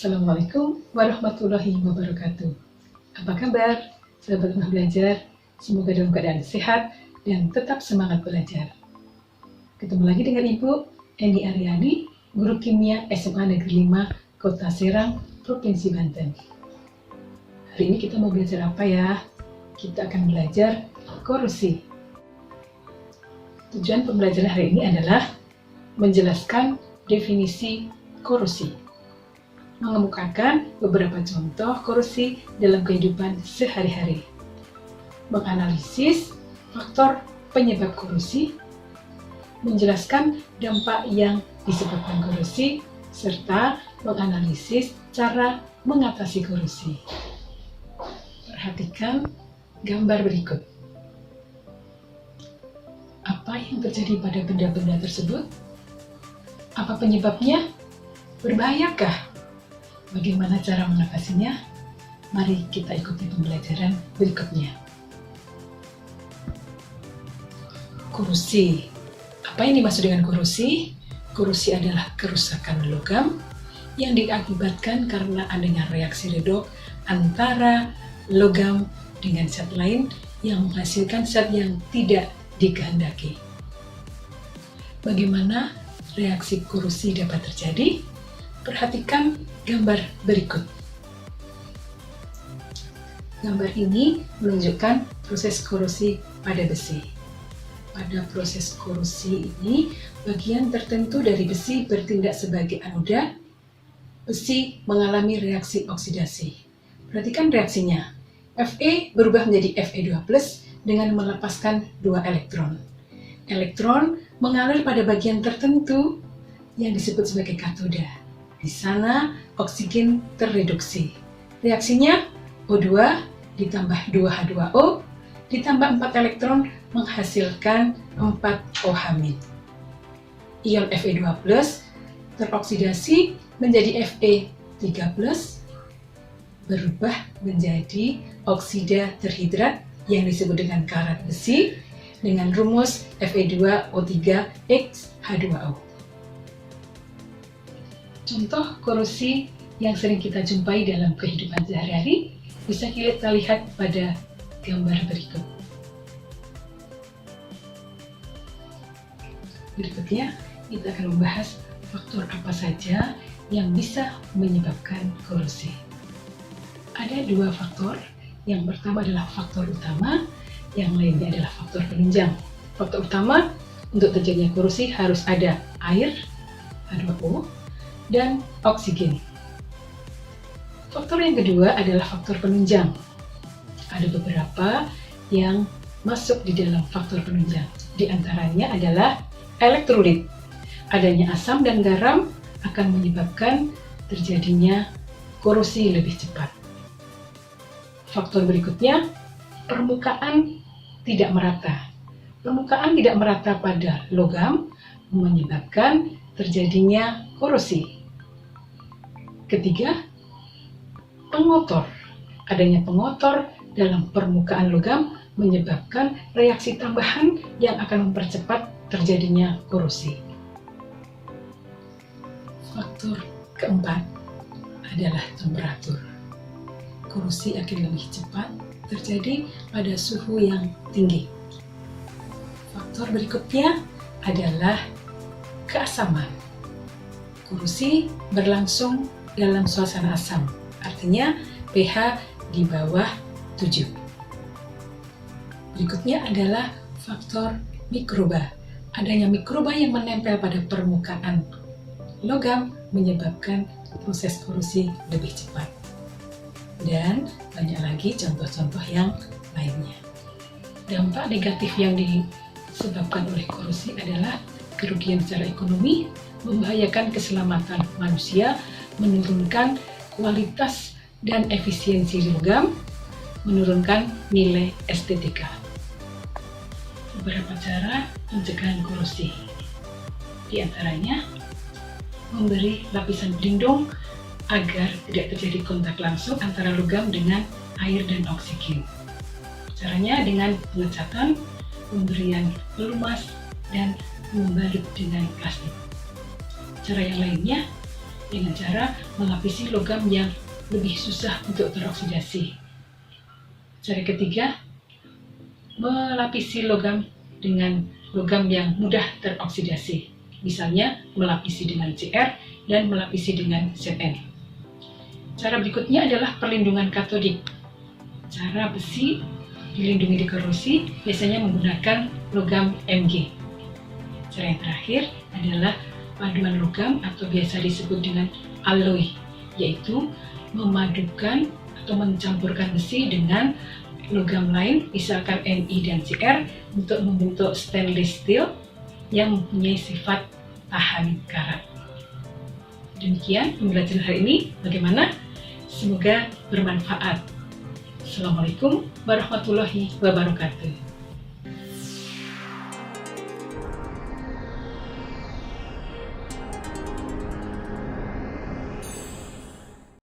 Assalamualaikum warahmatullahi wabarakatuh. Apa kabar, sahabat rumah belajar? Semoga dalam keadaan sehat dan tetap semangat belajar. Ketemu lagi dengan Ibu Eni Aryani, Guru Kimia SMA Negeri 5, Kota Serang, Provinsi Banten. Hari ini kita mau belajar apa ya? Kita akan belajar korosi. Tujuan pembelajaran hari ini adalah menjelaskan definisi korosi, mengemukakan beberapa contoh korosi dalam kehidupan sehari-hari, menganalisis faktor penyebab korosi, menjelaskan dampak yang disebabkan korosi, serta menganalisis cara mengatasi korosi. Perhatikan gambar berikut. Apa yang terjadi pada benda-benda tersebut? Apa penyebabnya? Berbahayakah? Bagaimana cara mengatasinya? Mari kita ikuti pembelajaran berikutnya. Korosi. Apa yang dimaksud dengan korosi? Korosi adalah kerusakan logam yang diakibatkan karena adanya reaksi redoks antara logam dengan zat lain yang menghasilkan zat yang tidak dikehendaki. Bagaimana reaksi korosi dapat terjadi? Perhatikan gambar berikut. Gambar ini menunjukkan proses korosi pada besi. Pada proses korosi ini, bagian tertentu dari besi bertindak sebagai anoda. Besi mengalami reaksi oksidasi. Perhatikan reaksinya. Fe berubah menjadi Fe2+ dengan melepaskan 2 elektron. Elektron mengalir pada bagian tertentu yang disebut sebagai katoda. Di sana oksigen terreduksi. Reaksinya O2 ditambah 2H2O ditambah 4 elektron menghasilkan 4OH-. Ion Fe2+ teroksidasi menjadi Fe3+, berubah menjadi oksida terhidrat yang disebut dengan karat besi dengan rumus Fe2O3X H2O. Contoh korosi yang sering kita jumpai dalam kehidupan sehari-hari bisa kita lihat pada gambar berikut. Berikutnya, kita akan membahas faktor apa saja yang bisa menyebabkan korosi. Ada 2 faktor. Yang pertama adalah faktor utama, yang lainnya adalah faktor penunjang. Faktor utama untuk terjadinya korosi harus ada air, H2O, dan oksigen. Faktor yang kedua adalah faktor penunjang. Ada beberapa yang masuk di dalam faktor penunjang. Di antaranya adalah elektrolit. Adanya asam dan garam akan menyebabkan terjadinya korosi lebih cepat. Faktor berikutnya, permukaan tidak merata. Permukaan tidak merata pada logam menyebabkan terjadinya korosi. Ketiga, pengotor. Adanya pengotor dalam permukaan logam menyebabkan reaksi tambahan yang akan mempercepat terjadinya korosi. Faktor keempat adalah temperatur. Korosi akan lebih cepat terjadi pada suhu yang tinggi. Faktor berikutnya adalah keasaman. Korosi berlangsung dalam suasana asam, artinya pH di bawah 7. Berikutnya adalah faktor mikroba. Adanya mikroba yang menempel pada permukaan logam menyebabkan proses korosi lebih cepat. Dan banyak lagi contoh-contoh yang lainnya. Dampak negatif yang disebabkan oleh korosi adalah kerugian secara ekonomi, membahayakan keselamatan manusia, menurunkan kualitas dan efisiensi logam, menurunkan nilai estetika. Beberapa cara pencegahan korosi, di antaranya memberi lapisan pelindung agar tidak terjadi kontak langsung antara logam dengan air dan oksigen. Caranya dengan pengecatan, pemberian pelumas, dan membalut dengan plastik. Cara yang lainnya dengan cara melapisi logam yang lebih susah untuk teroksidasi. Cara ketiga, melapisi logam dengan logam yang mudah teroksidasi. Misalnya melapisi dengan Cr dan melapisi dengan Zn. Cara berikutnya adalah perlindungan katodik. Cara besi dilindungi di korosi biasanya menggunakan logam Mg. Cara yang terakhir adalah paduan logam atau biasa disebut dengan alloy, yaitu memadukan atau mencampurkan besi dengan logam lain, misalkan Ni dan Cr, untuk membentuk stainless steel yang mempunyai sifat tahan karat. Demikian pembelajaran hari ini. Bagaimana? Semoga bermanfaat. Assalamualaikum warahmatullahi wabarakatuh.